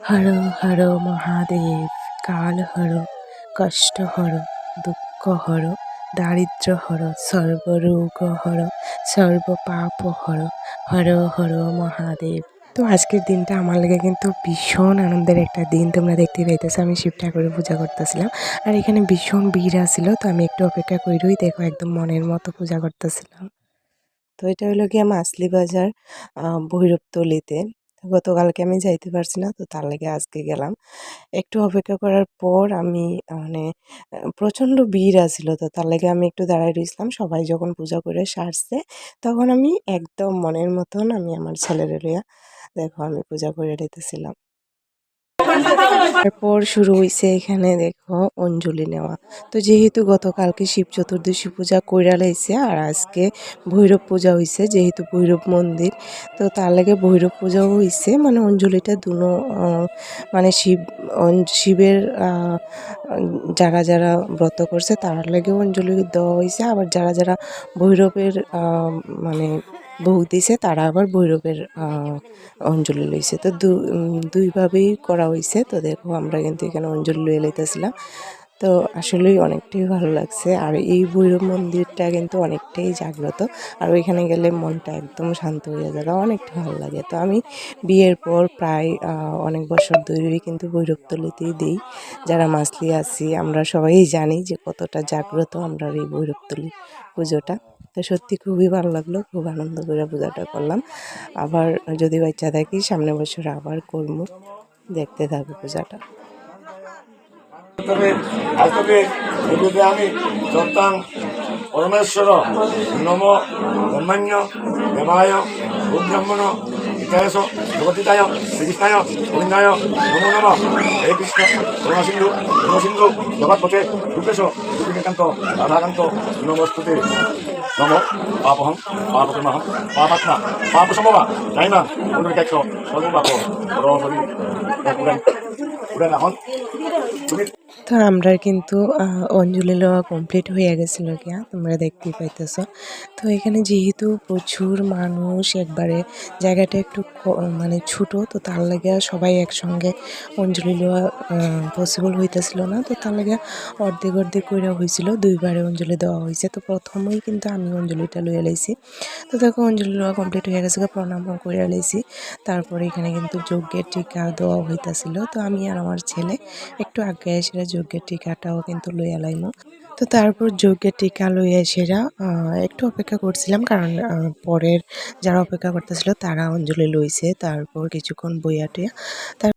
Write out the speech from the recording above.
হর হর মহাদেব, কাল হর, কষ্ট হর, দুঃখ হর, দারিদ্র্য হর, সর্বরোগ হর, সর্ব পাপ হর, হর হর মহাদেব। তো আজকের দিনটা আমার লাগে কিন্তু ভীষণ আনন্দের একটা দিন। তোমরা দেখতেই পাইতেছো আমি শিব ঠাকুরের পূজা করতেছিলাম, আর এখানে ভীষণ ভিড় আছিল। তো আমি একটু অপেক্ষা করেই দেখো একদম মনের মতো পূজা করতেছিলাম। তো এটা হলো গিয়ে মাছলি বাজার ভৈরবতলিতে। গতকালকে আমি যাইতে পারছি না, তো তার লাগে আজকে গেলাম। একটু অপেক্ষা করার পর আমি মানে প্রচণ্ড ভিড় আছিল, তো তার লাগে আমি একটু দাঁড়ায় রইছিলাম। সবাই যখন পূজা করে সারছে তখন আমি একদম মনের মতন আমি আমার ছেলেরে লইয়া দেখো আমি পূজা করে দিতেছিলাম। তারপর শুরু হইছে এখানে দেখো অঞ্জলি নেওয়া। তো যেহেতু গতকালকে শিব চতুর্দশী পূজা কইরা লাইছে আর আজকে ভৈরব পূজা হইছে, যেহেতু ভৈরব মন্দির, তো তার লাগে ভৈরব পূজাও হইছে। মানে অঞ্জলিটা দুনো মানে শিবের যারা যারা ব্রত করছে তার লাগেও অঞ্জলি দেওয়া হইছে, আবার যারা যারা ভৈরবের মানে ভোগ দিছে তারা আবার ভৈরবের অঞ্জলি লইছে। তো দুইভাবেই করা হইছে। তো দেখো আমরা কিন্তু এখানে অঞ্জলি লইয়া লইতেছিলাম। তো আসলেই অনেকটাই ভালো লাগছে, আর এই ভৈরব মন্দিরটা কিন্তু অনেকটাই জাগ্রত, আর ওইখানে গেলে মনটা একদম শান্ত হয়ে যায়, অনেকটা ভালো লাগে। তো আমি বিয়ের পর প্রায় অনেক বছর ধরেই কিন্তু ভৈরবতলিতেই দিই। যারা মাছলি আছি আমরা সবাই জানি যে কতটা জাগ্রত আমরা এই ভৈরবতলি পুজোটা। তো সত্যি খুবই ভালো লাগলো, খুব আনন্দ করে পূজাটা করলাম। আবার যদি বাচ্চা থাকি সামনে বছর আবার করবো। দেখতে থাকো পূজাটা। আমি সত্যাং পরমেশ্বর নম ব্রহ্মণ্য দেবায় ব্রাহ্মণ বিকাশ জগতিতায় শ্রীকৃষ্ণায় গোবিন্দায় নমো নম। হে কৃষ্ণ করুণা সিন্ধু সিন্ধু জগৎপথে রূপেশ রূপীকান্ত রাধাকান্ত নমস্তুতে। নম পাপহং পাপকর্মহং পাপাত্মা পাপ সম্ভবা তাই না পুনর্কাক্ষ সর্বপাপ রহরি উড়ান এখন তুমি। তো আমরা কিন্তু অঞ্জলি লওয়া কমপ্লিট হয়ে গেছিলো গিয়া, তোমরা দেখতেই পাইতেছো। তো এখানে যেহেতু প্রচুর মানুষ, একবারে জায়গাটা একটু মানে ছোট, তো তার লাগে সবাই একসঙ্গে অঞ্জলি লওয়া পসিবল হইতেছিল না। তো তার লাগে অর্ধেক অর্ধেক কইরা হয়েছিল, দুইবারে অঞ্জলি দেওয়া হয়েছে। তো প্রথমেই কিন্তু আমি অঞ্জলিটা লইয়া লাইছি। তো দেখো অঞ্জলি লওয়া কমপ্লিট হয়ে গেছে, প্রণামও কইরা লাইছি। তারপরে এখানে কিন্তু যজ্ঞের টিকা দেওয়া হইতাছিল। তো আমি আর আমার ছেলে একটু আগে এসে যজ্ঞের টিকাটাও কিন্তু লইয়া লাইমু। তো তারপর যজ্ঞের টিকা লইয়া এসেরা একটু অপেক্ষা করছিলাম, কারণ পরের যারা অপেক্ষা করতেছিল তারা অঞ্জলি লইছে। তারপর কিছুক্ষণ বইয়া টইয়া